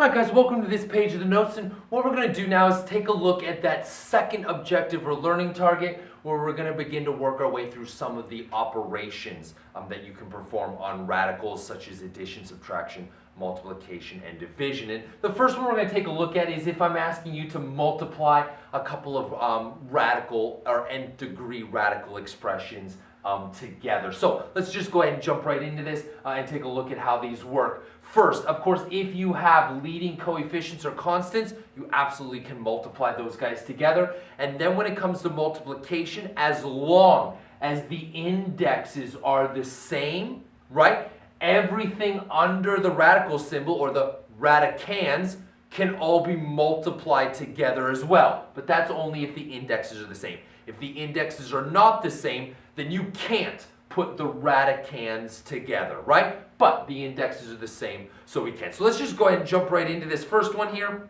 Alright guys, welcome to this page of the notes, and what we're going to do now is take a look at that second objective or learning target where we're going to begin to work our way through some of the operations that you can perform on radicals such as addition, subtraction, multiplication, and division. And the first one we're going to take a look at is if I'm asking you to multiply a couple of radical or nth degree radical expressions together. So let's just go ahead and jump right into this and take a look at how these work. First, of course, if you have leading coefficients or constants, you absolutely can multiply those guys together. And then when it comes to multiplication, as long as the indexes are the same, right? Everything under the radical symbol or the radicands can all be multiplied together as well. But that's only if the indexes are the same. If the indexes are not the same, then you can't put the radicands together, right? But the indexes are the same, so we can. So let's just go ahead and jump right into this first one here.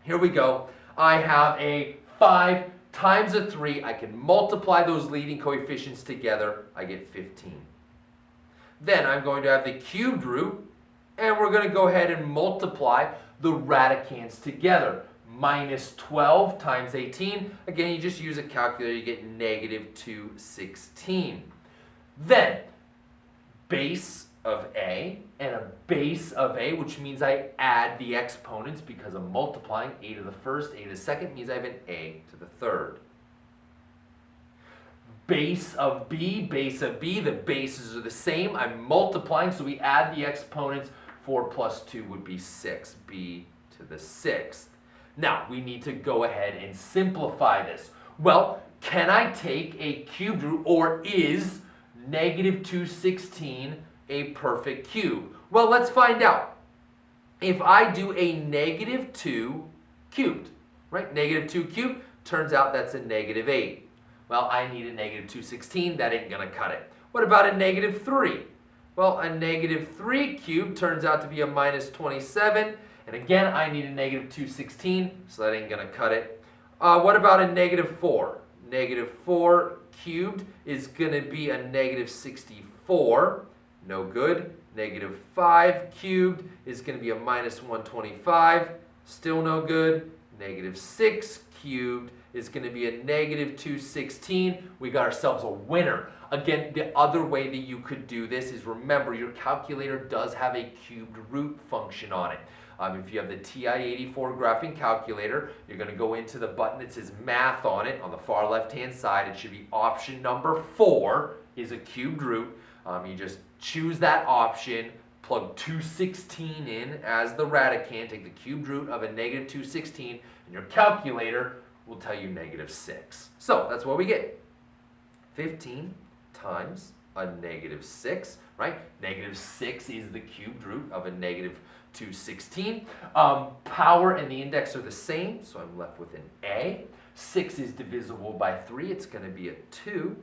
Here we go. I have a 5 times a 3. I can multiply those leading coefficients together. I get 15. Then I'm going to have the cubed root, and we're going to go ahead and multiply the radicands together. Minus 12 times 18. Again, you just use a calculator, you get negative 216. Then, base of a and a base of a, which means I add the exponents because I'm multiplying. A to the first, a to the second means I have an a to the third. Base of b, the bases are the same. I'm multiplying, so we add the exponents. 4 plus 2 would be 6, b to the sixth. Now, we need to go ahead and simplify this. Well, can I take a cubed root, or is negative 216 a perfect cube? Well, let's find out. If I do a negative 2 cubed, right? Negative 2 cubed, turns out that's a negative 8. Well, I need a negative 216. That ain't going to cut it. What about a negative 3? Well, a negative 3 cubed turns out to be a minus 27. And again, I need a negative 216, so that ain't going to cut it. What about a negative 4? Negative 4 cubed is going to be a negative 64. No good. Negative 5 cubed is going to be a minus 125. Still no good. Negative 6 cubed is going to be a negative 216. We got ourselves a winner. Again, the other way that you could do this is, remember, your calculator does have a cubed root function on it. If you have the TI-84 graphing calculator, you're going to go into the button that says Math on it. On the far left-hand side, it should be option number 4 is a cubed root. You just choose that option, plug 216 in as the radicand, take the cubed root of a negative 216, and your calculator will tell you negative 6. So that's what we get. 15 times a negative 6, right? Negative 6 is the cubed root of a negative 216. Power and the index are the same, so I'm left with an a. 6 is divisible by 3. It's going to be a 2.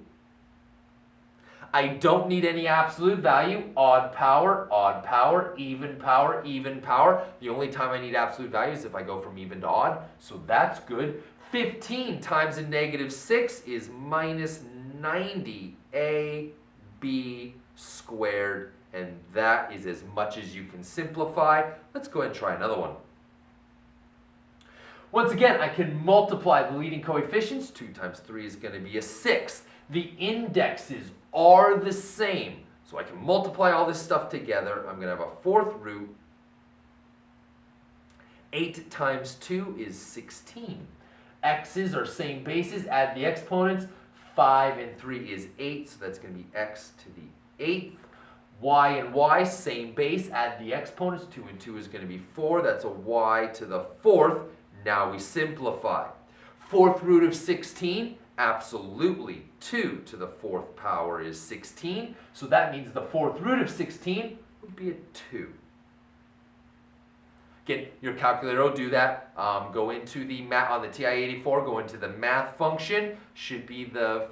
I don't need any absolute value. Odd power, even power, even power. The only time I need absolute value is if I go from even to odd, so that's good. 15 times a negative 6 is minus 90ab squared, and that is as much as you can simplify. Let's go ahead and try another one. Once again, I can multiply the leading coefficients. 2 times 3 is going to be a 6. The indexes are the same, so I can multiply all this stuff together. I'm going to have a fourth root. 8 times 2 is 16. X's are same bases, add the exponents. 5 and 3 is 8, so that's going to be x to the 8th. Y and y, same base, add the exponents. 2 and 2 is going to be 4, that's a y to the 4th. Now we simplify. Fourth root of 16, absolutely. 2 to the 4th power is 16, so that means the fourth root of 16 would be a 2. Again, your calculator will do that. Go into the math on the TI-84, go into the math function. Should be the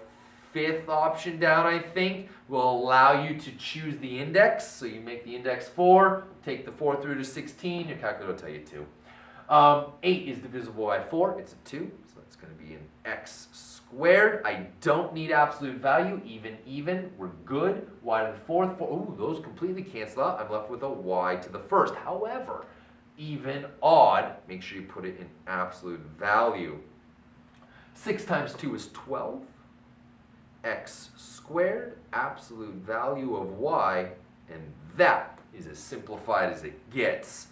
5th option down, I think. Will allow you to choose the index. So you make the index 4, take the fourth root of 16, your calculator will tell you 2. 8 is divisible by 4, it's a 2, so that's going to be an x squared. I don't need absolute value, even, we're good. Y to the 4th, ooh, those completely cancel out. I'm left with a y to the 1st. However, even, odd, make sure you put it in absolute value. 6 times 2 is 12. X squared, absolute value of y, and that is as simplified as it gets.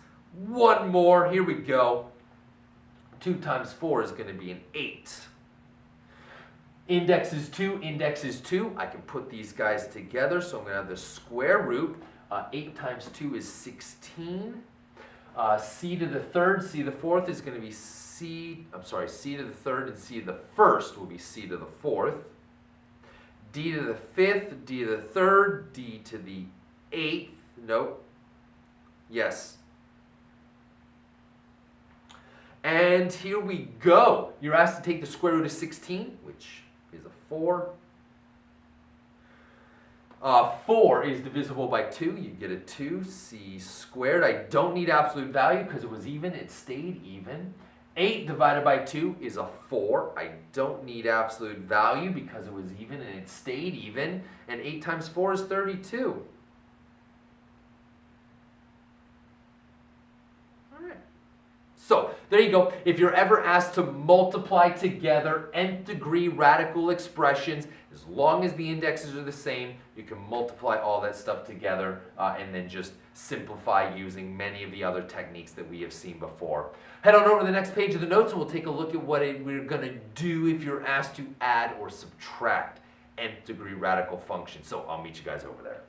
One more, here we go. 2 times 4 is going to be an 8. Index is 2, index is 2. I can put these guys together, so I'm going to have the square root. 8 times 2 is 16. C to the third, C to the fourth is going to be C to the third and C to the first will be C to the fourth. D to the fifth, D to the third, D to the eighth. Nope. Yes. And here we go. You're asked to take the square root of 16, which is a 4. 4 is divisible by 2. You get a 2c squared. I don't need absolute value because it was even. It stayed even. 8 divided by 2 is a 4. I don't need absolute value because it was even and it stayed even. And 8 times 4 is 32. So, there you go. If you're ever asked to multiply together nth degree radical expressions, as long as the indexes are the same, you can multiply all that stuff together and then just simplify using many of the other techniques that we have seen before. Head on over to the next page of the notes and we'll take a look at what we're going to do if you're asked to add or subtract nth degree radical functions. So, I'll meet you guys over there.